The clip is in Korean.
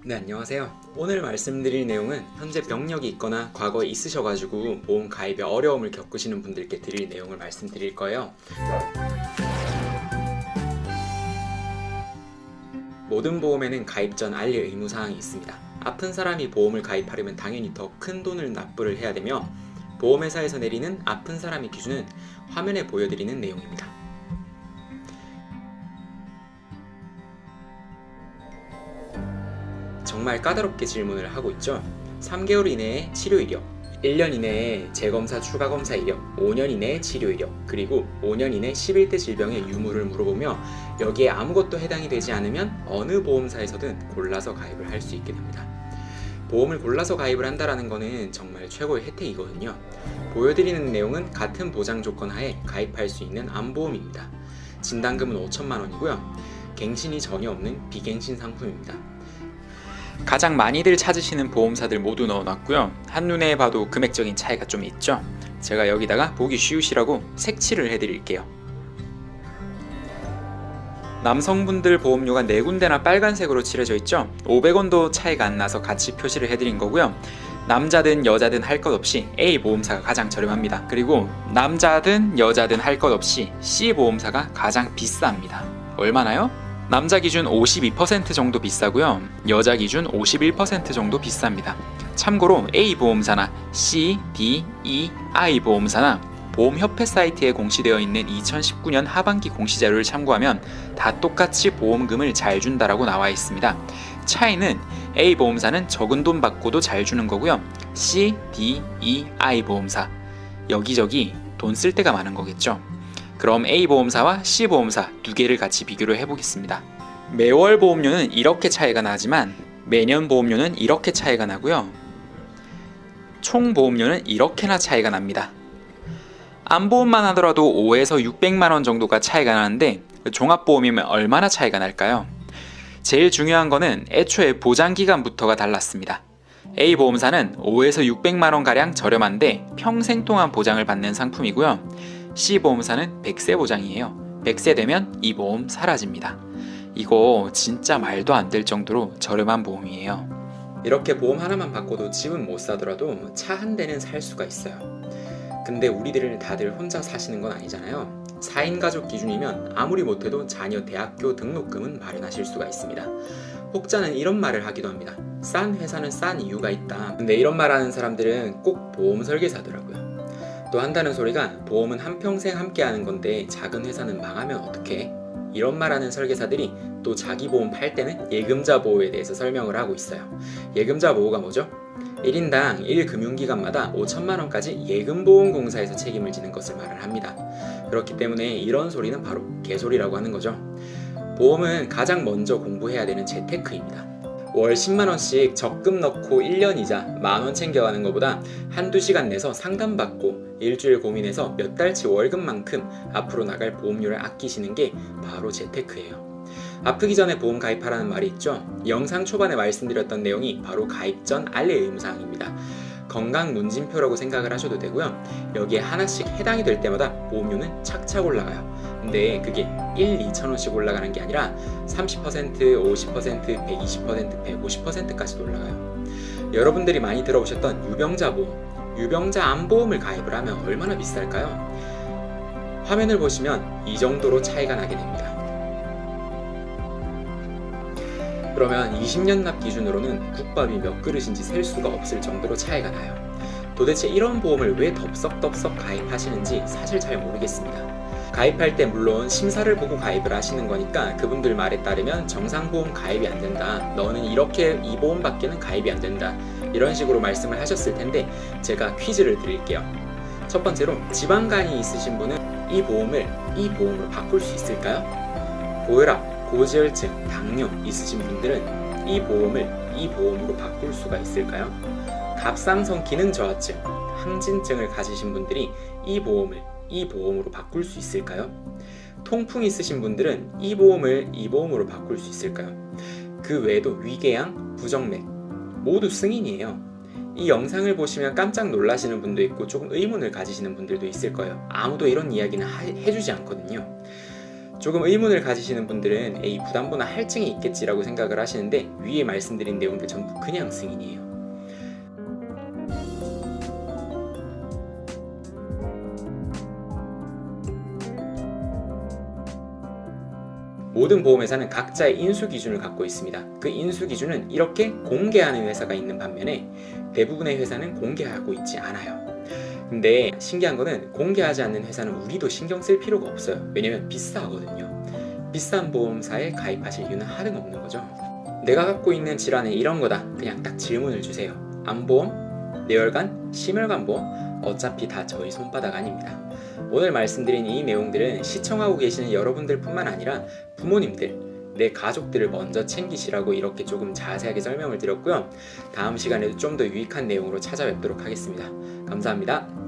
네, 안녕하세요. 오늘 말씀드릴 내용은 현재 병력이 있거나 과거에 있으셔가지고 보험 가입에 어려움을 겪으시는 분들께 드릴 내용을 말씀드릴 거예요. 모든 보험에는 가입 전 알릴 의무사항이 있습니다. 아픈 사람이 보험을 가입하려면 당연히 더 큰 돈을 납부를 해야 되며, 보험회사에서 내리는 아픈 사람의 기준은 화면에 보여드리는 내용입니다. 정말 까다롭게 질문을 하고 있죠. 3개월 이내에 치료 이력, 1년 이내에 재검사 추가 검사 이력, 5년 이내에 치료 이력, 그리고 5년 이내 11대 질병의 유무를 물어보며 여기에 아무것도 해당이 되지 않으면 어느 보험사에서든 골라서 가입을 할 수 있게 됩니다. 보험을 골라서 가입을 한다는 것은 정말 최고의 혜택이거든요. 보여드리는 내용은 같은 보장 조건 하에 가입할 수 있는 암보험입니다. 진단금은 5천만 원이고요. 갱신이 전혀 없는 비갱신 상품입니다. 가장 많이들 찾으시는 보험사들 모두 넣어놨고요. 한눈에 봐도 금액적인 차이가 좀 있죠. 제가 여기다가 보기 쉬우시라고 색칠을 해드릴게요. 남성분들 보험료가 4군데나 빨간색으로 칠해져 있죠. 500원도 차이가 안 나서 같이 표시를 해드린 거고요. 남자든 여자든 할 것 없이 A 보험사가 가장 저렴합니다. 그리고 남자든 여자든 할 것 없이 C 보험사가 가장 비쌉니다. 얼마나요? 남자 기준 52% 정도 비싸고요. 여자 기준 51% 정도 비쌉니다. 참고로 A 보험사나 C, D, E, I 보험사나 보험협회 사이트에 공시되어 있는 2019년 하반기 공시자료를 참고하면 다 똑같이 보험금을 잘 준다라고 나와 있습니다. 차이는 A 보험사는 적은 돈 받고도 잘 주는 거고요. C, D, E, I 보험사 여기저기 돈 쓸 데가 많은 거겠죠. 그럼 A 보험사와 C 보험사 두 개를 같이 비교를 해보겠습니다. 매월 보험료는 이렇게 차이가 나지만 매년 보험료는 이렇게 차이가 나고요. 총 보험료는 이렇게나 차이가 납니다. 암보험만 하더라도 5에서 600만 원 정도가 차이가 나는데 종합보험이면 얼마나 차이가 날까요? 제일 중요한 거는 애초에 보장기간부터가 달랐습니다. A 보험사는 5에서 600만 원 가량 저렴한데 평생 동안 보장을 받는 상품이고요. C 보험사는 100세 보장이에요. 100세 되면 이 보험 사라집니다. 이거 진짜 말도 안 될 정도로 저렴한 보험이에요. 이렇게 보험 하나만 바꿔도 집은 못 사더라도 차 한 대는 살 수가 있어요. 근데 우리들은 다들 혼자 사시는 건 아니잖아요. 4인 가족 기준이면 아무리 못해도 자녀 대학교 등록금은 마련하실 수가 있습니다. 혹자는 이런 말을 하기도 합니다. 싼 회사는 싼 이유가 있다. 근데 이런 말 하는 사람들은 꼭 보험 설계사더라고요. 또 한다는 소리가 보험은 한평생 함께 하는 건데 작은 회사는 망하면 어떡해? 이런 말하는 설계사들이 또 자기 보험 팔 때는 예금자 보호에 대해서 설명을 하고 있어요. 예금자 보호가 뭐죠? 1인당 1금융기관마다 5천만 원까지 예금보험공사에서 책임을 지는 것을 말을 합니다. 그렇기 때문에 이런 소리는 바로 개소리라고 하는 거죠. 보험은 가장 먼저 공부해야 되는 재테크입니다. 월 10만 원씩 적금 넣고 1년 이자 만원 챙겨가는 것보다 한두 시간 내서 상담받고 일주일 고민해서 몇 달치 월급만큼 앞으로 나갈 보험료를 아끼시는 게 바로 재테크예요. 아프기 전에 보험 가입하라는 말이 있죠. 영상 초반에 말씀드렸던 내용이 바로 가입 전 알릴 의무사항입니다. 건강 문진표라고 생각을 하셔도 되고요. 여기에 하나씩 해당이 될 때마다 보험료는 착착 올라가요. 근데 그게 2,000원씩 올라가는 게 아니라 30%, 50%, 120%, 150%까지도 올라가요. 여러분들이 많이 들어보셨던 유병자 보험, 유병자 암보험을 가입을 하면 얼마나 비쌀까요? 화면을 보시면 이 정도로 차이가 나게 됩니다. 그러면 20년 납 기준으로는 국밥이 몇 그릇인지 셀 수가 없을 정도로 차이가 나요. 도대체 이런 보험을 왜 덥석덥석 가입하시는지 사실 잘 모르겠습니다. 가입할 때 물론 심사를 보고 가입을 하시는 거니까 그분들 말에 따르면 정상보험 가입이 안 된다, 너는 이렇게 이 보험밖에는 가입이 안 된다, 이런 식으로 말씀을 하셨을 텐데 제가 퀴즈를 드릴게요. 첫 번째로 지방간이 있으신 분은 이 보험으로 바꿀 수 있을까요? 고혈압, 고지혈증, 당뇨 있으신 분들은 이 보험으로 바꿀 수가 있을까요? 갑상선 기능 저하증, 항진증을 가지신 분들이 이 보험으로 바꿀 수 있을까요? 통풍 있으신 분들은 이 보험으로 바꿀 수 있을까요? 그 외에도 위궤양, 부정맥 모두 승인이에요. 이 영상을 보시면 깜짝 놀라시는 분도 있고 조금 의문을 가지시는 분들도 있을 거예요. 아무도 이런 이야기는 해주지 않거든요. 조금 의문을 가지시는 분들은 에이 부담보나 할증이 있겠지라고 생각을 하시는데 위에 말씀드린 내용들 전부 그냥 승인이에요. 모든 보험회사는 각자의 인수 기준을 갖고 있습니다. 그 인수 기준은 이렇게 공개하는 회사가 있는 반면에 대부분의 회사는 공개하고 있지 않아요. 근데 신기한 거는 공개하지 않는 회사는 우리도 신경 쓸 필요가 없어요. 왜냐면 비싸거든요. 비싼 보험사에 가입하실 이유는 하등없는 거죠. 내가 갖고 있는 질환은 이런 거다. 그냥 딱 질문을 주세요. 암보험, 뇌혈관, 심혈관 보험 어차피 다 저희 손바닥 아닙니다. 오늘 말씀드린 이 내용들은 시청하고 계시는 여러분들 뿐만 아니라 부모님들, 내 가족들을 먼저 챙기시라고 이렇게 조금 자세하게 설명을 드렸고요. 다음 시간에도 좀 더 유익한 내용으로 찾아뵙도록 하겠습니다. 감사합니다.